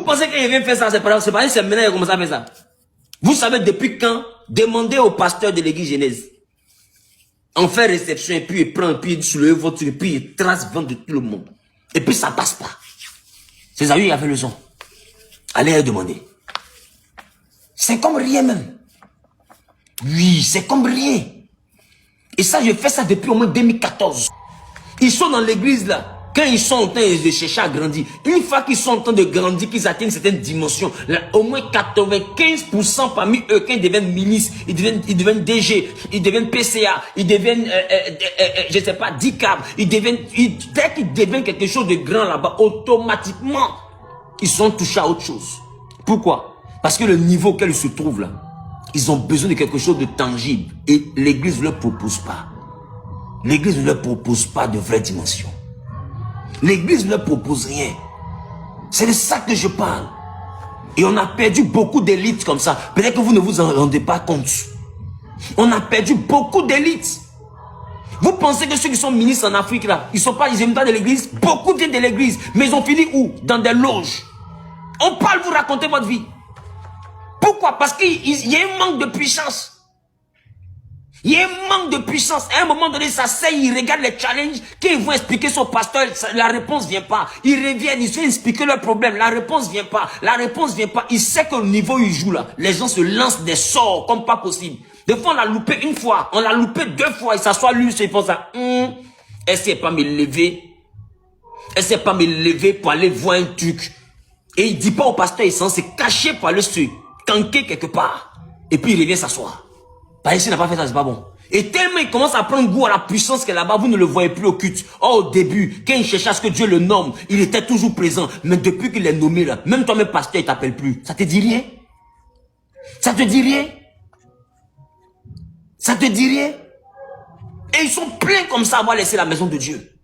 pensez qu'il vient faire ça, c'est pas c'est maintenant qu'il commence à faire ça. Vous savez depuis quand? Demandez au pasteur de l'église Genèse. On fait réception et puis il prend, puis il soulève votre truc, et puis il trace vent de tout le monde. Et puis ça passe pas. C'est ça, il avait le son. Allez leur demander. C'est comme rien même. Oui, c'est comme rien. Et ça, je fais ça depuis au moins 2014. Ils sont dans l'église là. Quand ils sont en train de chercher à grandir, une fois qu'ils sont en train de grandir, qu'ils atteignent certaines dimensions, là, au moins 95% parmi eux, quand ils deviennent ministres, ils deviennent DG, ils deviennent PCA, ils deviennent, je sais pas, DICAB, dès qu'ils deviennent quelque chose de grand là-bas, automatiquement, ils sont touchés à autre chose. Pourquoi? Parce que le niveau auquel ils se trouvent là, ils ont besoin de quelque chose de tangible. Et l'église ne leur propose pas. L'église ne leur propose pas de vraies dimensions. L'église ne leur propose rien. C'est de ça que je parle. Et on a perdu beaucoup d'élites comme ça. Peut-être que vous ne vous en rendez pas compte. On a perdu beaucoup d'élites. Vous pensez que ceux qui sont ministres en Afrique là, ils viennent pas de l'église? Beaucoup viennent de l'église. Mais ils ont fini où? Dans des loges. On parle, vous racontez votre vie. Pourquoi? Parce qu'il y a un manque de puissance. Il y a un manque de puissance. À un moment donné, ça sait, ils regardent les challenges. Quand ils vont expliquer son pasteur, la réponse ne vient pas. Ils reviennent, ils viennent expliquer leur problème. La réponse ne vient pas. La réponse ne vient pas. Ils savent qu'au niveau où ils jouent là, les gens se lancent des sorts comme pas possible. Des fois, on l'a loupé une fois. On l'a loupé deux fois. Ils s'assoient lui, ils font ça. Essaye pas de me lever. Essaye pas de me lever pour aller voir un truc. Et il dit pas au pasteur, il s'en s'est caché pour aller se canquer quelque part. Et puis il revient s'asseoir. Parce qu'il n'a pas fait ça, c'est pas bon. Et tellement il commence à prendre goût à la puissance qu'elle est là-bas, vous ne le voyez plus au culte. Or, au début, quand il cherchait à ce que Dieu le nomme, il était toujours présent. Mais depuis qu'il est nommé là, même toi-même pasteur, il t'appelle plus. Ça te dit rien? Ça te dit rien? Ça te dit rien? Et ils sont pleins comme ça à avoir laissé la maison de Dieu.